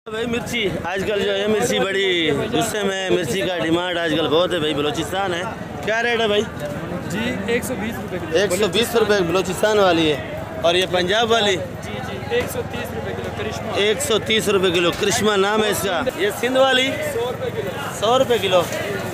भाई मिर्ची आजकल जो है मिर्ची बड़ी गुस्से में, मिर्ची का डिमांड आजकल बहुत है भाई। बलूचिस्तान है, क्या रेट है भाई? जी 120 रुपये किलो। 120 रुपये बलूचिस्तान वाली है। और ये पंजाब वाली जी 130 रुपये किलो करिश्मा। 130 रुपये किलो करिश्मा नाम है इसका। ये सिंध वाली 100 रुपये किलो। 100 रुपये किलो।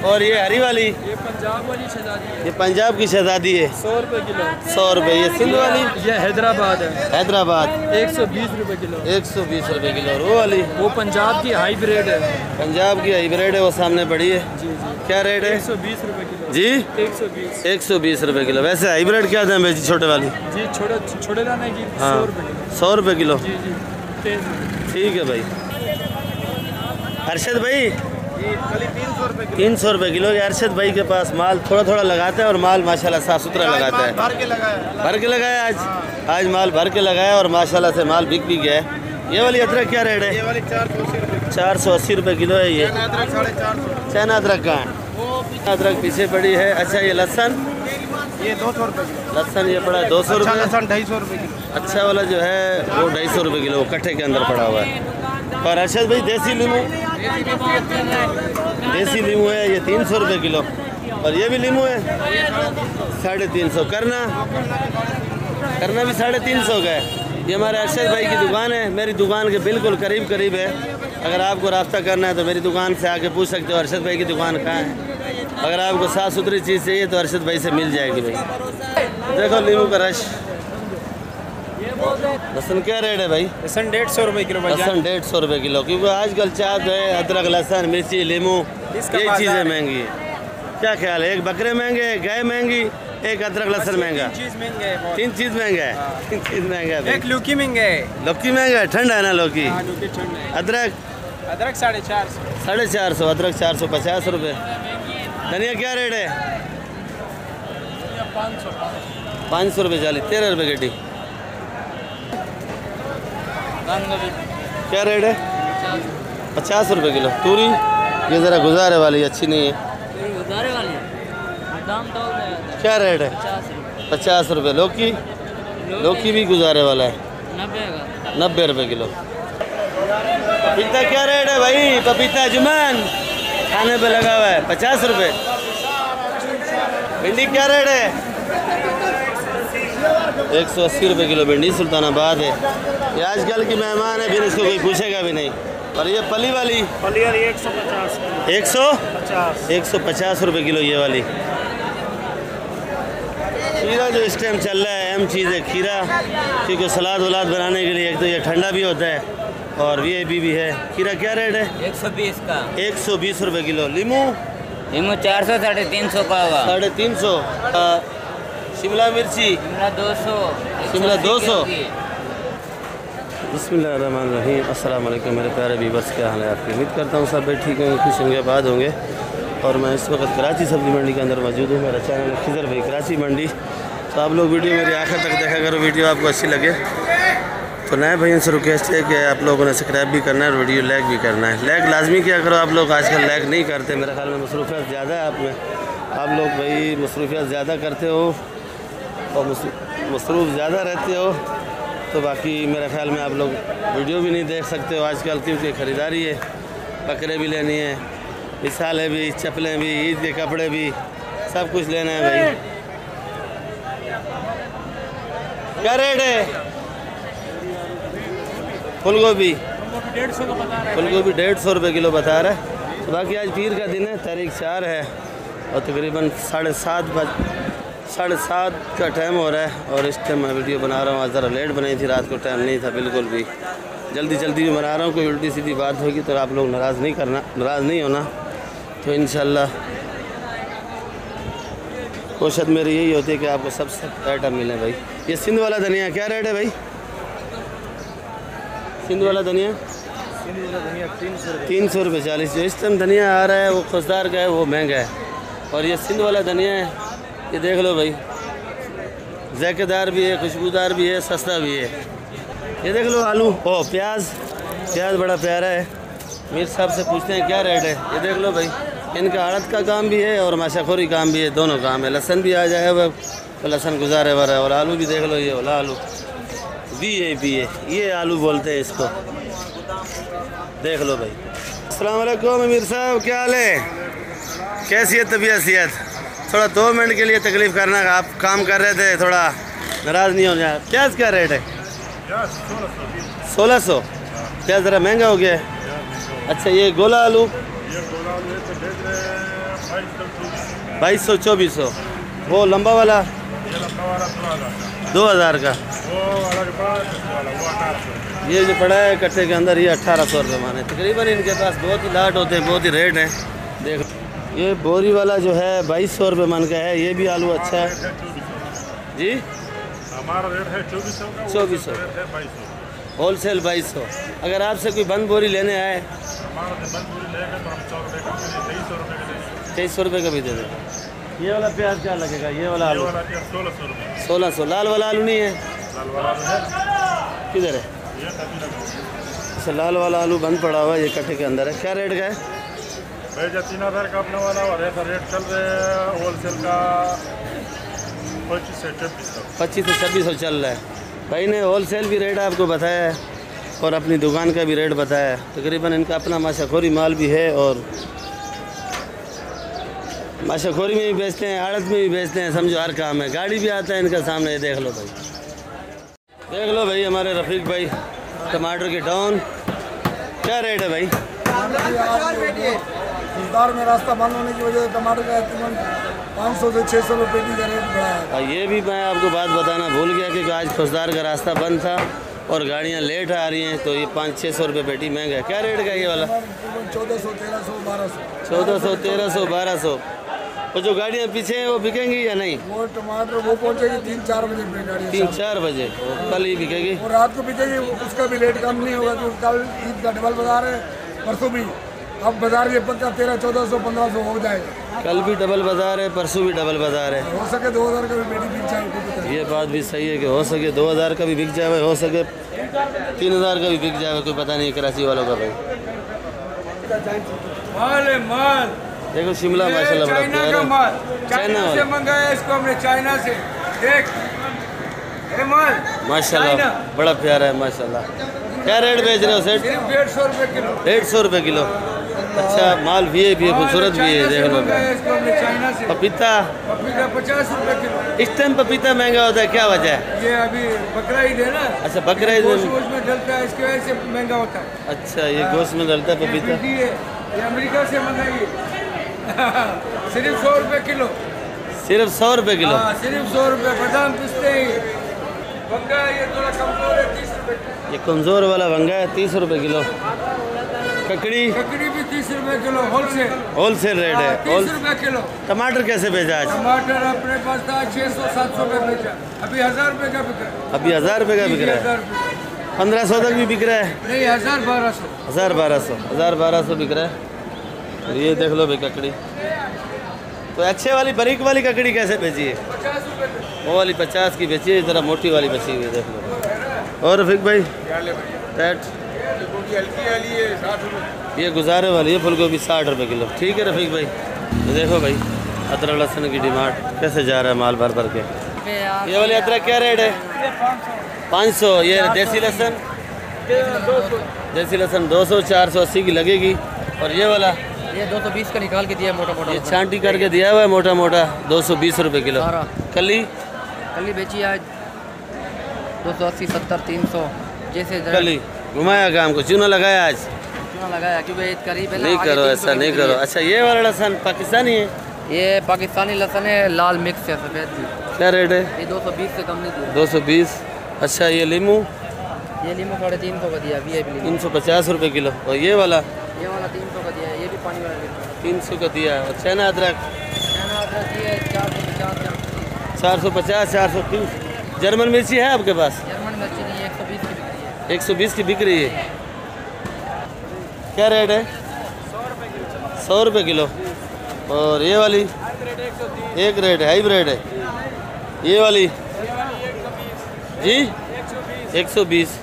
और ये हरी वाली, ये पंजाब वाली शहजादी है, ये पंजाब की शहजादी है, 100 रुपये किलो। 100 रुपये। ये सिंध वाली, ये हैदराबाद है, हैदराबाद 120 रुपये किलो। 120 रुपये किलो। और वो वाली वो पंजाब की हाईब्रिड है। पंजाब की हाईब्रिड है, वो सामने पड़ी है। जी जी क्या रेट है? 120 रुपये किलो जी 120। 120 रुपये किलो। वैसे हाईब्रिड क्या दाम है जी छोटे वाली? जी छोटे दाने की हाँ 100 रुपये किलो। 100 रुपये किलो। जी जी 30 रुपये। ठीक है भाई। अरशद भाई 300 रुपये 300 रुपये किलो। ये अरशद भाई के पास माल थोड़ा थोड़ा लगाता है और माल माशाल्लाह साफ़ सुथरा लगाता है। भर के लगाया। भर के लगाया आज माल भर के लगाया और माशाल्लाह से माल बिक भी गया है। ये वाली अदरक क्या रेट है? ये वाली 480 रुपये। 480 रुपये किलो है ये। अदरक 450। चना अदरक का है, अदरक पीछे पड़ी है। अच्छा ये लहसन, ये 200 रुपये किलो। लहसन ये पड़ा है 200 रुपये। लहसुन 250 रुपये किलो। अच्छा वाला जो है वो 250 रुपये किलो, कट्ठे के अंदर पड़ा हुआ है। और अरशद भाई देसी लीमू, देसी लीमू है ये 300 रुपये किलो। और ये भी लीमू है 350। करना भी 350 का है। ये हमारे अरशद भाई की दुकान है, मेरी दुकान के बिल्कुल करीब है। अगर आपको रास्ता करना है तो मेरी दुकान से आके पूछ सकते हो अरशद भाई की दुकान कहाँ है। अगर आपको साफ़ सुथरी चीज़ चाहिए तो अरशद भाई से मिल जाएगी भाई। देखो लीमू का रश। लहसुन क्या रेट है भाई? लहसुन 150 रुपये किलो। लहसुन 150 रुपये किलो, क्योंकि आजकल चाट है, अदरक लहसुन मिर्ची लीमू ये चीज़ें महंगी है। क्या ख्याल है? एक बकरे महंगे, गाय महंगी, एक अदरक लहसुन महंगा, 3 चीज़ महंगा है। 3 चीज़ महंगा है। 3 चीज़ महंगा है। एक लौकी महंगा है। लौकी महंगा है, ठंड है ना लौकी। हाँ, लौकी ठंड है। अदरक 450। 450। अदरक 450 रुपये। धनिया क्या रेट है? 500 रुपये चाली, 13 रुपये गड्डी। क्या रेट है? 50 रुपये किलो। तूरी ये ज़रा गुजारे वाली अच्छी नहीं है। गुजारे वाली दाम तो क्या रेट है? 50 रुपये। लौकी भी गुजारे वाला है 90 रुपये किलो। पपीता क्या रेट है भाई? पपीता जुमान खाने पे लगा हुआ है 50 रुपये। भिंडी क्या रेट है? 180 रुपये किलो भिंडी सुल्तानाबाद है। ये आजकल की मेहमान है, फिर इसको कोई पूछेगा भी नहीं। और ये पली वाली 150 रुपये किलो ये वाली। खीरा जो इस टाइम चल रहा है अहम चीज़ है खीरा, क्योंकि सलाद वलाद बनाने के लिए एक तो ये ठंडा भी होता है और VIP भी है। खीरा क्या रेट है? 120 का। 120 रुपये किलो। लीमू 400 350 का होगा। 350। शिमला मिर्ची 200। शिमला 200। बिस्मिल्लाहिर्रहमानिर्रहीम। अस्सलाम वालेकुम मेरे प्यारे व्यूअर्स, क्या हाल है आपकी? उम्मीद करता हूँ सब ठीक होंगे, खुश होंगे, आबाद होंगे। और मैं इस वक्त कराची सब्ज़ी मंडी के अंदर मौजूद हूँ। मेरा चैनल है खिजर भाई कराची मंडी। तो आप लोग वीडियो मेरी आखिर तक देखा करो, वीडियो आपको अच्छी लगे तो नए भाइयों से रिक्वेस्ट है कि आप लोगों ने सब्सक्राइब भी करना है, वीडियो लाइक भी करना है। लाइक लाजमी किया करो, आप लोग आजकल लाइक नहीं करते। मेरे ख्याल में मसरूफियत ज़्यादा है आप में, आप लोग भाई मसरूफियत ज़्यादा करते हो और मसरूफ़ ज़्यादा रहते हो, तो बाकी मेरे ख्याल में आप लोग वीडियो भी नहीं देख सकते हो आजकल, क्योंकि ख़रीदारी है, बकरे भी लेनी है, मिसालें भी, चप्पलें भी, ईद के कपड़े भी, सब कुछ लेना है भाई। क्या रेट है? फूलगोभी 150 रुपये किलो बता रहा है। तो बाकी आज पीर का दिन है, तारीख 4 है और तकरीबन 7:30 का टाइम हो रहा है। और इस टाइम मैं वीडियो बना रहा हूँ। आज ज़रा लेट बनाई थी, रात को टाइम नहीं था बिल्कुल भी, जल्दी भी बना रहा हूँ। कोई उल्टी सीधी बात होगी तो आप लोग नाराज़ नहीं होना। तो इंशाल्लाह कोशिश मेरी यही होती है कि आपको सब आइटम मिले भाई। ये सिंध वाला धनिया क्या रेट है भाई? सिंध वाला धनिया 300 रुपये 40। जो इस टाइम धनिया आ रहा है वो खुशदार का है, वो महंगा है। और ये सिंध वाला धनिया है, ये देख लो भाई, ज़ायकेदार भी है, खुशबूदार भी है, सस्ता भी है। ये देख लो आलू, ओ प्याज बड़ा प्यारा है। मीर साहब से पूछते हैं क्या रेट है। ये देख लो भाई, इनका आड़त का काम भी है और माशाखोरी काम भी है, दोनों काम है। लहसन भी आ जाए वह तो लहसन गुजारे वाला है। और आलू भी देख लो, ये वाला आलू VIP है, ये आलू बोलते हैं इसको। देख लो भाई। अस्सलाम वालेकुम अमीर साहब, क्या हाल है? कैसी है तबीयत सेहत? थोड़ा 2 मिनट के लिए तकलीफ़ करना, आप काम कर रहे थे, थोड़ा नाराज़ नहीं हो जाए। प्याज क्या रेट है? 1600। प्याज ज़रा महंगा हो गया है। अच्छा, ये गोला आलू 2200-2400। वो लंबा वाला 2000 का। ये जो पड़ा है कट्टे के अंदर, ये 1800 रुपये माने। तकरीबन इनके पास बहुत ही लाट होते हैं, बहुत ही रेट हैं। देख, ये बोरी वाला जो है 2200 रुपये मन का है। ये भी आलू अच्छा है जी। हमारा रेट है 2400 होल सेल 2200। अगर आपसे कोई बंद बोरी लेने आए, हमारा बंद पूरी लेगा तो हम 2300 रुपये का भी दे देगा। ये वाला प्याज क्या लगेगा? ये वाला आलू 1600 रुपये। 1600। लाल वाला आलू नहीं है? लाल वाला है किधर है? ये 30 अच्छा, लाल वाला आलू बंद पड़ा हुआ है, ये कट्टे के अंदर है। क्या रेट का है? भैया 3000 का अपने वाला, और ऐसा रेट चल रहे हैं होलसेल का 25 से 2600। 25 से 2600 चल रहा है। भाई ने होलसेल भी रेट आपको बताया है और अपनी दुकान का भी रेट बताया है। तकरीबन इनका अपना माशाखोरी माल भी है और माशाखोरी में भी बेचते हैं, आड़त में भी बेचते हैं, समझो हर काम है। गाड़ी भी आता है इनका सामने, देख लो भाई। देख लो भाई हमारे रफ़ीक भाई, टमाटर के डाउन क्या रेट है भाई? इंतजार में रास्ता बंद होने की वजह से टमाटर का तकरीबन 500 से 600 रुपये पेटी का रेट बढ़ा है। ये भी मैं आपको बात बताना भूल गया कि आज खुशदार का रास्ता बंद था और गाड़ियाँ लेट आ रही हैं, तो ये 500-600 रुपये पेटी महंगा है। क्या रेट का ये वाला? 1400, 1300, 1200। 1400, 1300, 1200। वो जो गाड़ियाँ पीछे हैं वो बिकेंगी या नहीं? वो टमाटर वो पहुँचेगी 3-4 बजे पे गाड़ी, 3-4 बजे। वो कल ही बिकेगी और रात को बिकेगी। उसका भी रेट कम नहीं होगा, क्योंकि कल ईद का डबल बाजार है, परसों भी। अब बाजार ये पक्का 1300, 1400, 1500 हो जाएगा। कल भी डबल बाजार है, परसों भी डबल बाजार है। हो सके 2000 का भी पेटी बिक जाए। ये बात भी सही है कि हो सके 2000 का भी बिक जाए, हो सके 3000 का भी बिक जाए, कोई पता नहीं कराची वालों का भाई। माल देखो शिमला माशाल्लाह बड़ा चाइना प्यारा का है। माल, चाइना चाइना से वाला मंगाया इसको हमने, चाइना से। देख ये माल माशाल्लाह चाइना। बड़ा प्यारा है माशाल्लाह। क्या रेट बेच रहे हो सेठ? सिर्फ 150 रुपये किलो। 150 रुपये किलो। अच्छा, माल भी है, खूबसूरत भी है। चाइना से देख लो मंगाया इसको हमने, चाइना से। पपीता पपीता 50 रुपये किलो। इस टाइम पपीता महंगा होता है, क्या वजह है? ये अभी बकरा ईद है ना। अच्छा, बकरा ईद गोश्त में। वोश्त में डलता है, इसकी वजह से महंगा होता है। अच्छा, ये गोश्त में डलता है ये पपीता। भिंडी है, ये अमेरिका से मंगाई सिर्फ 100 रुपये किलो। सिर्फ 100 रुपये किलो। हाँ, सिर्फ 100 रुपये। बादाम पिस्ते ही बंगा है, ये थोड़ा कमजोर है, 30 रुपये। ये कमज़ोर वाला भंगा है 30 रुपये किलो। ककड़ी ककड़ी भी 30 रुपये किलो होलसेल। होलसेल रेट है। 30 रुपये किलो। टमाटर कैसे बेचा आज? टमाटर अपने पास था 600-700 रुपये बेचा, अभी 1000 रुपये का बिक रहा है। अभी 1000 रुपये का बिक रहा है। 1000 रुपये 1500 तक भी बिक रहा है। नहीं, 1000-1200। 1000-1200 बिक रहा है। और ये देख लो भाई ककड़ी, तो अच्छे वाली बारीक वाली ककड़ी कैसे बेची है? 50 रुपये किलो। वो वाली 50 की बेची है, ज़रा मोटी वाली बची हुई है, देख लो। और रफीक भाई दैट हल्की वाली है 60 रुपये। ये गुजारे वाली है फूलगोभी 60 रुपये किलो। ठीक है रफीक भाई। तो देखो भाई अदरक लहसुन की डिमांड कैसे जा रहा है, माल भर भर के। ये वाली अदरक क्या रेट है? 500। ये देसी लहसुन 200-480 की लगेगी। और ये वाला ये 220 का निकाल के दिया मोटा मोटा। ये छांटी करके दिया हुआ है मोटा मोटा 220 रुपये किलो। सारा। कली कली बेची आज 280, 70, 300 जैसे कली घुमाया काम को, चूना लगाया आज? चूना लगाया क्योंकि ईद करीब है ना। नहीं आगे करो 300 ऐसा, की नहीं बिक्री करो। है। अच्छा, ये वाला लहसुन पाकिस्तानी है? ये पाकिस्तानी लहसुन है, लाल मिक्स है, सफ़ेद भी। क्या रेट है? ये 220 से कम नहीं दिया। 220। अच्छा, ये लीमू ये लीमू 350 का दिया, VIP लीमू। 350 रुपये किलो। और ये वाला 300 का दिया है, ये भी पानी वाला लीमू। 300 का दिया है। और चाइना अदरक चाइना अदरक ये 450, 450, 430। जर्मन मिर्ची है आपके पास? जर्मन मिर्ची नहीं है, 120 की बिक्री है। 120 की बिक रही है। क्या रेट है? 100 रुपये किलो। और ये वाली एक रेट है, हाइब्रिड है। ये वाली जी 120।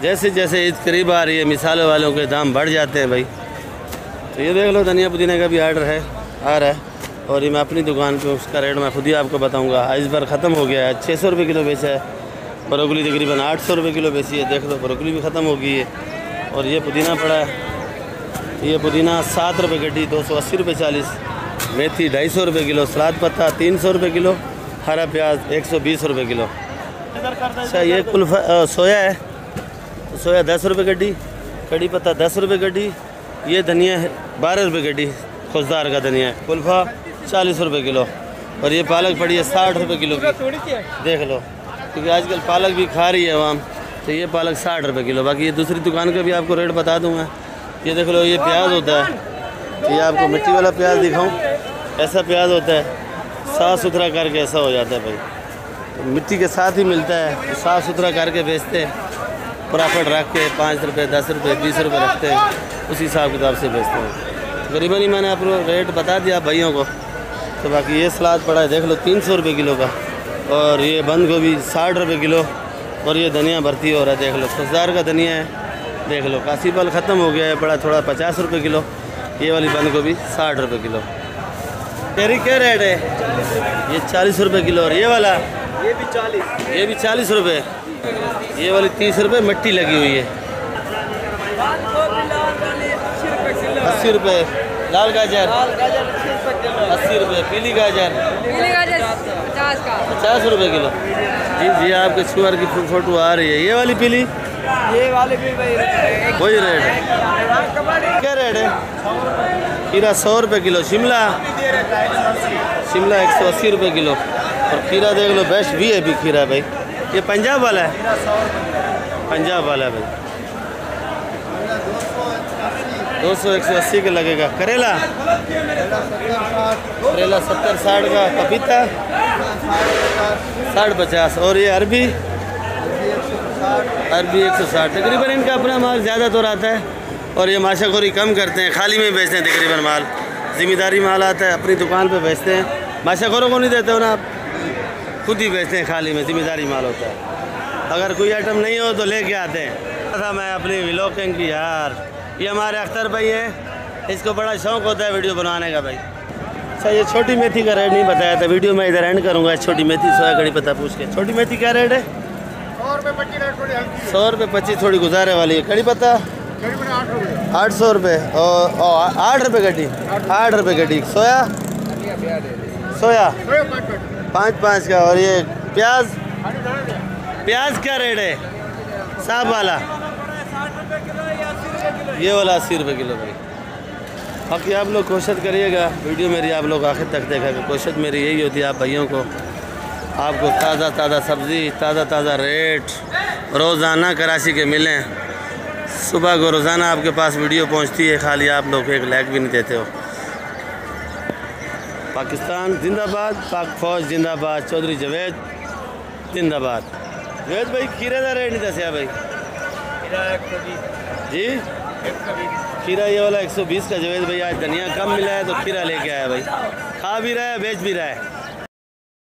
जैसे जैसे ईद करीब आ रही है मिसालों वालों के दाम बढ़ जाते हैं भाई। तो ये देख लो धनिया पुदीने का भी आर्डर है, आ रहा है। और ये मैं अपनी दुकान पे उसका रेट मैं खुद ही आपको बताऊंगा। इस बार ख़त्म हो गया है, 600 रुपये किलो बेचा है। ब्रोकली तकरीबन 800 रुपये किलो बेची है। देख लो ब्रोकली भी ख़त्म हो गई है। और ये पुदीना पड़ा है ये पुदीना 7 रुपये गड्डी, 280 रुपये 40। मेथी 250 रुपये किलो। सलाद पत्ता 300 रुपये किलो। हरा प्याज 120 रुपये किलो। अच्छा ये कुल्फा सोया है, सोया 10 रुपये गड्डी। कड़ी पत्ता 10 रुपये गड्डी। ये धनिया है 12 रुपये गड्डी, खुशदार का धनिया है। कुल्फा 40 रुपये किलो। और ये पालक पड़ी है 60 रुपये किलो की, देख लो, क्योंकि आजकल पालक भी खा रही है आवाम। तो ये पालक 60 रुपये किलो। बाकी ये दूसरी दुकान का भी आपको रेट बता दूंगा। ये देख लो, ये प्याज होता है, तो ये आपको मिट्टी वाला प्याज दिखाऊं, ऐसा प्याज होता है, साफ़ सुथरा करके ऐसा हो जाता है भाई, तो मिट्टी के साथ ही मिलता है, तो साफ़ सुथरा करके बेचते हैं, प्रॉफिट रख के 5 रुपये 10 रुपये 20 रुपये रखते हैं, उसी हिसाब किताब से बेचते हैं। करीबन ही मैंने आपको रेट बता दिया भाइयों को। तो बाकी ये सलाद पड़ा है, देख लो 300 रुपये किलो का। और ये बंद गोभी 60 रुपये किलो। और ये धनिया भर्ती हो रहा है, देख लो, खुशदार का धनिया है, देख लो। काशी फल ख़त्म हो गया है, पड़ा थोड़ा 50 रुपये किलो। ये वाली बंद गोभी 60 रुपये किलो। तेरी क्या रेट है? ये 40 रुपये किलो। और ये वाला ये भी 40, ये भी 40 रुपये। ये वाली 30 रुपये मिट्टी लगी हुई है। 80 रुपये। लाल गाजर 80 रुपये। पीली गाजर 50 रुपये किलो। जी जी, आपके शुगर की फ़ोटो आ रही है। ये वाली पीली, ये वाले भी वही रेट है। क्या रेट है? खीरा 100 रुपये किलो। शिमला 180 रुपये किलो। और खीरा देख लो, बेस्ट VIP खीरा है भाई। ये पंजाब वाला है, पंजाब वाला है भाई। 200-180 का लगेगा। करेला 70-60 का। पपीता 60-50। और ये अरबी 160। तकरीबन इनका अपना माल ज़्यादा तो रहता है, और ये माशाखोरी कम करते हैं, खाली में बेचते हैं तकरीबन माल। ज़िम्मेदारी माल आता है, अपनी दुकान पे बेचते हैं। माशाखोरों को नहीं देते हो ना आप, खुद ही बेचते हैं, खाली में ज़िम्मेदारी माल होता है। अगर कोई आइटम नहीं हो तो लेके आते हैं। था मैं अपनी व्लॉगिंग की यार। ये हमारे अख्तर भाई हैं, इसको बड़ा शौक़ होता है वीडियो बनाने का भाई। अच्छा ये छोटी मेथी का रेट नहीं बताया था, वीडियो में इधर एंड करूँगा। छोटी मेथी सोया कड़ी पत्ता पूछ के। छोटी मेथी क्या रेट है? 100 रुपये 25, थोड़ी गुजारे वाली है। कड़ी पत्ता 800 रुपये। और 8 रुपये गड्डी, 8 रुपये गड्डी। सोया 5-5 का। और ये प्याज क्या रेट है? साफ वाला ये वाला 80 रुपये किलो भाई। बाकी आप लोग कोशिश करिएगा, वीडियो मेरी आप लोग आखिर तक देखा। कोशिश मेरी यही होती है आप भाइयों को, आपको ताज़ा सब्ज़ी, ताज़ा रेट रोज़ाना कराची के मिलें। सुबह को रोज़ाना आपके पास वीडियो पहुंचती है, खाली आप लोग एक लाइक भी नहीं देते हो। पाकिस्तान जिंदाबाद, पाक फौज जिंदाबाद, चौधरी जवेद जिंदाबाद। जवेद भाई खीरे का रेट नहीं दसिया भाई जी। खीरा ये वाला 120 का जवेद भाई। आज धनिया कम मिला है तो खीरा लेके आया भाई, खा भी रहा है बेच भी रहा है।